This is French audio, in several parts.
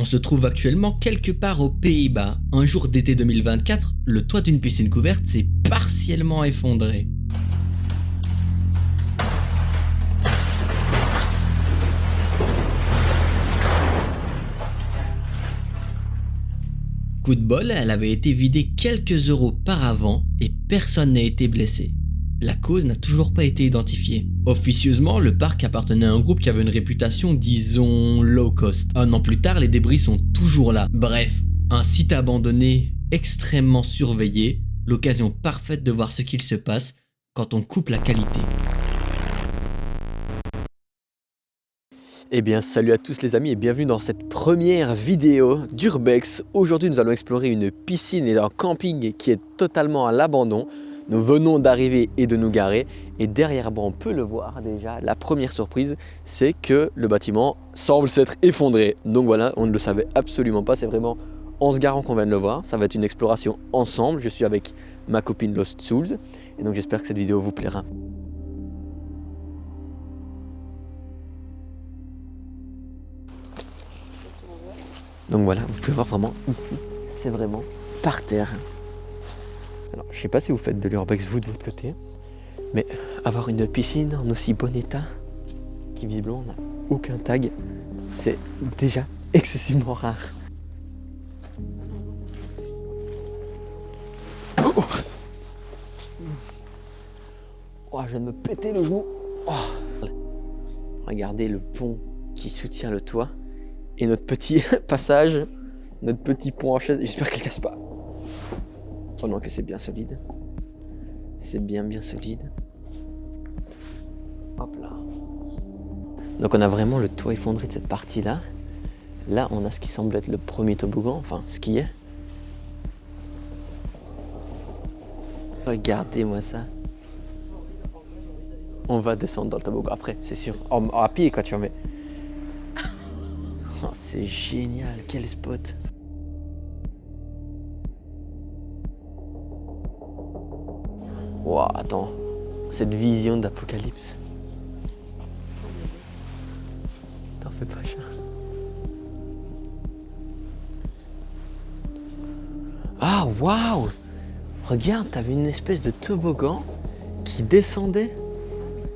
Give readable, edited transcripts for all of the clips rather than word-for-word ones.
On se trouve actuellement quelque part aux Pays-Bas. Un jour d'été 2024, le toit d'une piscine couverte s'est partiellement effondré. Coup de bol, elle avait été vidée quelques heures auparavant et personne n'a été blessé. La cause n'a toujours pas été identifiée. Officieusement, le parc appartenait à un groupe qui avait une réputation, disons, low cost. Un an plus tard, les débris sont toujours là. Bref, un site abandonné, extrêmement surveillé, l'occasion parfaite de voir ce qu'il se passe quand on coupe la qualité. Eh bien salut à tous les amis et bienvenue dans cette première vidéo d'Urbex. Aujourd'hui nous allons explorer une piscine et un camping qui est totalement à l'abandon. Nous venons d'arriver et de nous garer et derrière moi on peut le voir déjà, la première surprise c'est que le bâtiment semble s'être effondré. Donc voilà, on ne le savait absolument pas, c'est vraiment en se garant qu'on vient de le voir. Ça va être une exploration ensemble, je suis avec ma copine Lost Souls et donc j'espère que cette vidéo vous plaira. Donc voilà, vous pouvez voir vraiment ici, c'est vraiment par terre. Alors, je sais pas si vous faites de l'urbex vous de votre côté, mais avoir une piscine en aussi bon état, qui visiblement n'a aucun tag, c'est déjà excessivement rare. Oh, oh, je viens de me péter le genou. Oh. Regardez le pont qui soutient le toit. Et notre petit passage, notre petit pont en chaise, j'espère qu'elle casse pas. Oh non, que c'est bien solide. C'est bien solide. Hop là. Donc on a vraiment le toit effondré de cette partie-là. Là, on a ce qui semble être le premier toboggan, enfin ce qui est. Regardez-moi ça. On va descendre dans le toboggan après, c'est sûr. À pied quoi, tu vois, mais... Oh, c'est génial, quel spot. Wow, attends, cette vision d'apocalypse. T'en fais pas, chat. Ah, waouh! Regarde, t'avais une espèce de toboggan qui descendait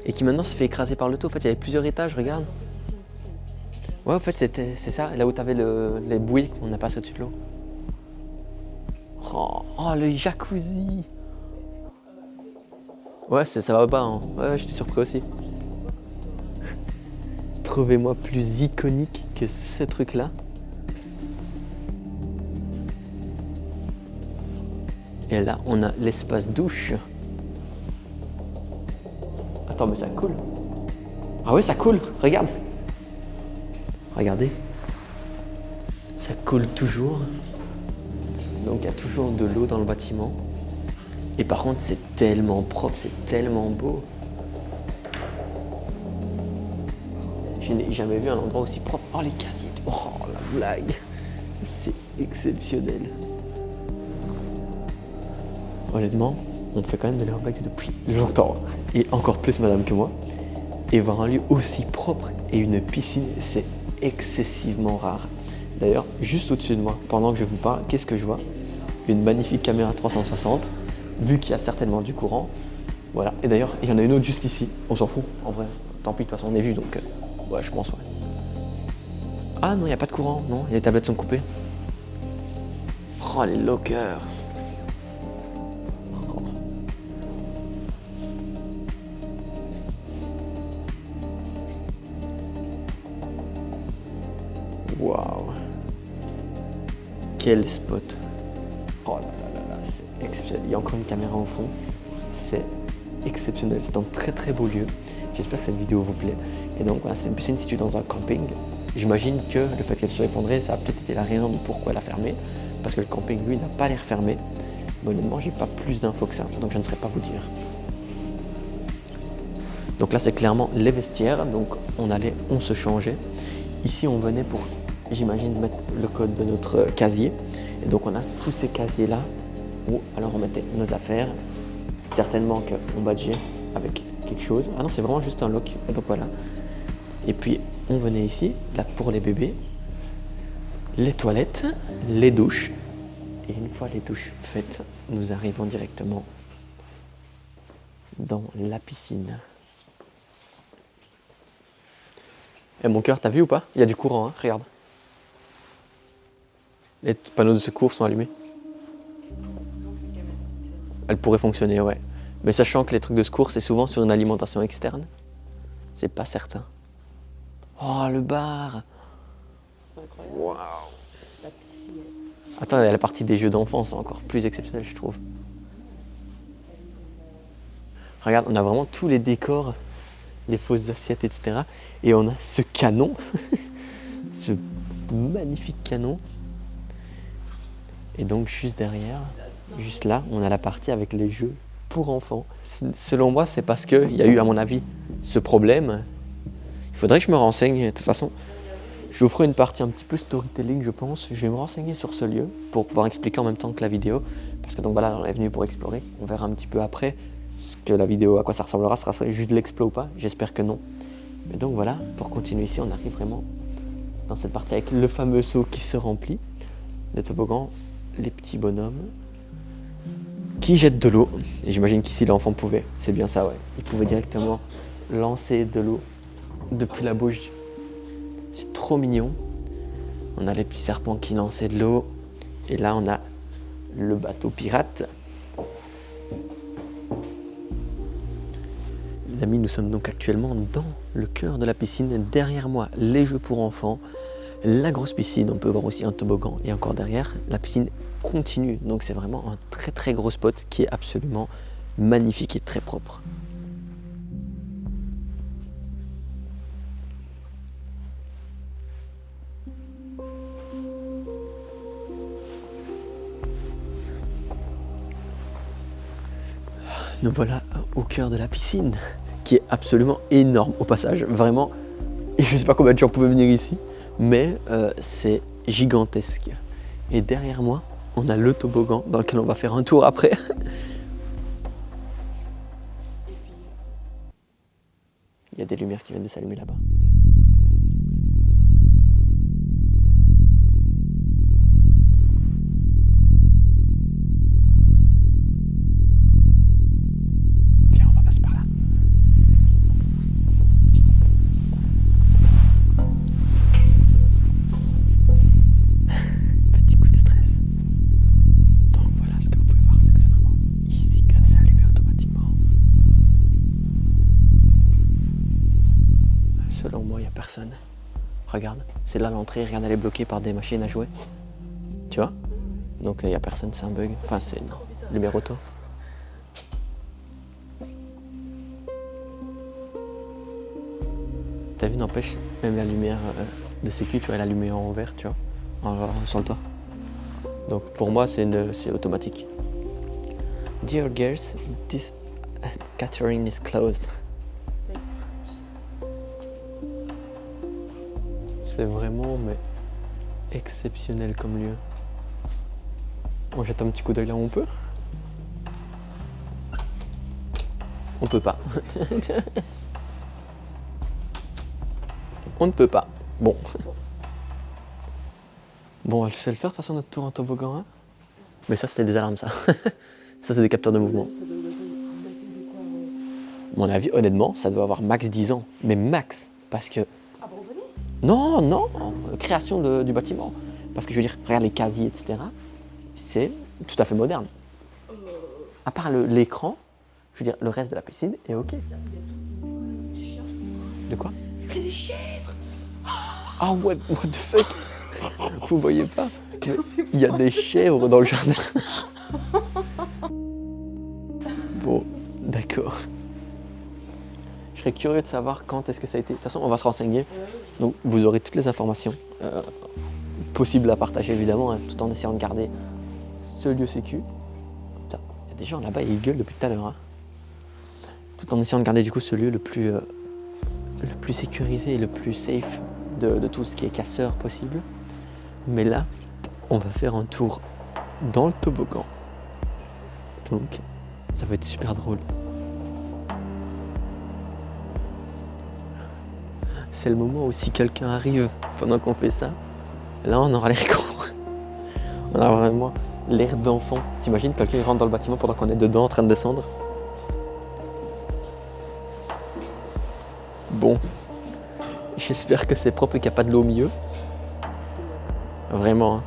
et qui maintenant se fait écraser par le toit. En fait, il y avait plusieurs étages, regarde. Ouais, en fait, c'est ça, là où tu avais les bouilles qu'on a passé au-dessus de l'eau. Oh, le jacuzzi! Ouais, ça va pas, hein. Ouais, j'étais surpris aussi. Trouvez-moi plus iconique que ce truc-là. Et là, on a l'espace douche. Attends, mais ça coule. Ah ouais, ça coule, regarde. Regardez, ça coule toujours, donc il y a toujours de l'eau dans le bâtiment. Et par contre, c'est tellement propre, c'est tellement beau. Je n'ai jamais vu un endroit aussi propre. Oh, les casiers, oh la blague, c'est exceptionnel. Honnêtement, on fait quand même de l'urbex depuis longtemps, et encore plus madame que moi. Et voir un lieu aussi propre et une piscine, c'est excessivement rare. D'ailleurs, juste au-dessus de moi, pendant que je vous parle, qu'est-ce que je vois? Une magnifique caméra 360, vu qu'il y a certainement du courant. Voilà, et d'ailleurs, il y en a une autre juste ici. On s'en fout, en vrai. Tant pis, de toute façon, on est vu, donc ouais, je pense, ouais. Ah non, il n'y a pas de courant, non, les tablettes sont coupées. Oh, les lockers. Oh. Waouh, quel spot. Oh là, c'est exceptionnel. Il y a encore une caméra au fond, c'est exceptionnel, c'est un très beau lieu. J'espère que cette vidéo vous plaît. Et donc voilà, c'est une piscine située dans un camping. J'imagine que le fait qu'elle soit effondrée, ça a peut-être été la raison de pourquoi elle a fermé, parce que le camping lui n'a pas l'air fermé. Mais honnêtement, j'ai pas plus d'infos que ça, donc je ne saurais pas vous dire. Donc là c'est clairement les vestiaires, donc on se changeait. Ici on venait pour, j'imagine, mettre le code de notre casier. Et donc on a tous ces casiers là où alors on mettait nos affaires. Certainement qu'on badgeait avec quelque chose. Ah non, c'est vraiment juste un lock. Donc voilà. Et puis on venait ici, là pour les bébés. les toilettes, les douches. Et une fois les douches faites, nous arrivons directement dans la piscine. Et mon cœur, t'as vu ou pas? Il y a du courant, hein, regarde. Les panneaux de secours sont allumés. Elle pourrait fonctionner, ouais. Mais sachant que les trucs de secours, c'est souvent sur une alimentation externe, c'est pas certain. Oh, le bar! C'est incroyable. Waouh! La piscine. Attends, il y a la partie des jeux d'enfants, c'est encore plus exceptionnel, je trouve. Regarde, on a vraiment tous les décors, les fausses assiettes, etc. Et on a ce canon, ce magnifique canon. Et donc, juste derrière, juste là, on a la partie avec les jeux pour enfants. Selon moi, c'est parce qu'il y a eu, à mon avis, ce problème. Il faudrait que je me renseigne. De toute façon, je vous ferai une partie un petit peu storytelling, je pense. Je vais me renseigner sur ce lieu pour pouvoir expliquer en même temps que la vidéo. Parce que donc voilà, on est venu pour explorer. On verra un petit peu après ce que la vidéo, à quoi ça ressemblera. Sera juste de l'explo ou pas? J'espère que non. Mais donc voilà, pour continuer ici, on arrive vraiment dans cette partie avec le fameux seau qui se remplit. Les toboggans, les petits bonhommes qui jettent de l'eau. Et j'imagine qu'ici l'enfant pouvait, c'est bien ça, ouais. Il pouvait directement lancer de l'eau depuis la bouche. C'est trop mignon. On a les petits serpents qui lançaient de l'eau. Et là, on a le bateau pirate. Les amis, nous sommes donc actuellement dans le cœur de la piscine. Derrière moi, les jeux pour enfants. La grosse piscine, on peut voir aussi un toboggan. Et encore derrière, la piscine continue. Donc c'est vraiment un très très gros spot qui est absolument magnifique et très propre. Nous voilà au cœur de la piscine, qui est absolument énorme au passage, vraiment. Et je ne sais pas combien de gens pouvaient venir ici, mais c'est gigantesque. Et derrière moi, on a le toboggan dans lequel on va faire un tour après. Il y a des lumières qui viennent de s'allumer là-bas. Viens, on va passer par là. Petit coup de stress. Donc voilà, ce que vous pouvez voir, c'est que c'est vraiment ici que ça s'est allumé automatiquement. Selon moi, il n'y a personne. Regarde, c'est là l'entrée. Regarde, elle est bloquée par des machines à jouer. Tu vois? Donc il n'y a personne, c'est un bug. Enfin, c'est non, lumière auto. T'as vu, n'empêche, même la lumière de sécu, tu vois, elle est allumée en vert, tu vois, sur le toit. Donc pour moi, c'est automatique. Dear girls, this catering is closed. C'est vraiment mais exceptionnel comme lieu. On jette un petit coup d'œil là où on peut. On peut pas. On ne peut pas. Bon. Bon, on va le faire de toute façon notre tour en toboggan. Hein. Mais ça, c'était des alarmes, ça. Ça, c'est des capteurs de mouvement. Ça doit dater de quoi, Mon avis, honnêtement, ça doit avoir max 10 ans. Mais max. Parce que... Ah, Brevonnet? Non, non, création du bâtiment. Parce que je veux dire, regarde les casiers, etc. C'est tout à fait moderne. À part l'écran, je veux dire, le reste de la piscine est ok. De quoi? C'est des chèvres! Ah ouais, what the fuck? Vous voyez pas? Mais il y a des chèvres dans le jardin. Bon, d'accord. Je serais curieux de savoir quand est-ce que ça a été. De toute façon, on va se renseigner. Donc, vous aurez toutes les informations possibles à partager, évidemment, hein, tout en essayant de garder ce lieu sécu. Putain, il y a des gens là-bas, ils gueulent depuis tout à l'heure. Hein. Tout en essayant de garder, du coup, ce lieu le plus sécurisé et le plus safe de tout ce qui est casseur possible. Mais là, on va faire un tour dans le toboggan. Donc, ça va être super drôle. C'est le moment où si quelqu'un arrive pendant qu'on fait ça, Là, on aura l'air con. On a vraiment l'air d'enfant. T'imagines, quelqu'un rentre dans le bâtiment pendant qu'on est dedans en train de descendre? Bon. J'espère que c'est propre et qu'il n'y a pas de l'eau au milieu. Vraiment. Hein.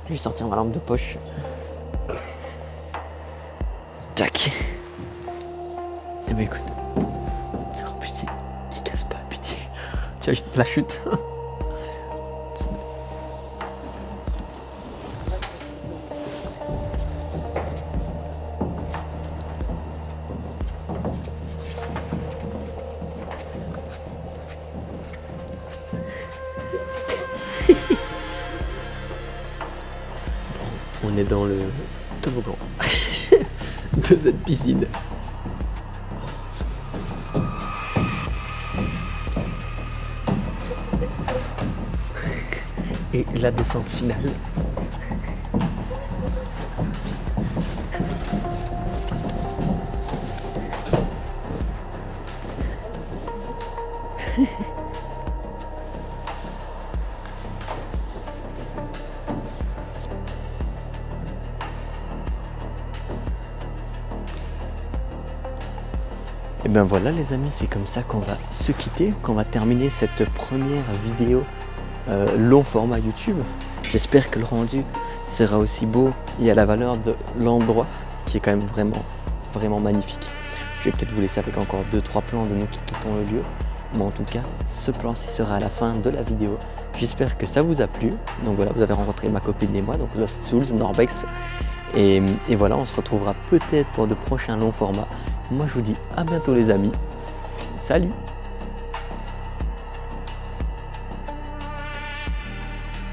Je vais sortir ma lampe de poche. Tac. Eh ben écoute. Oh pitié. Qui casse pas, pitié. Tiens, la chute. On est dans le toboggan de cette piscine. Et la descente finale. Et ben voilà les amis, c'est comme ça qu'on va se quitter, qu'on va terminer cette première vidéo long format YouTube. J'espère que le rendu sera aussi beau et à la valeur de l'endroit qui est quand même vraiment magnifique. Je vais peut-être vous laisser avec encore 2-3 plans de nous qui quittons le lieu. Mais en tout cas, ce plan-ci sera à la fin de la vidéo. J'espère que ça vous a plu. Donc voilà, vous avez rencontré ma copine et moi, donc Lost Souls, Norbex. Et voilà, on se retrouvera peut-être pour de prochains longs formats. Moi, je vous dis à bientôt les amis. Salut!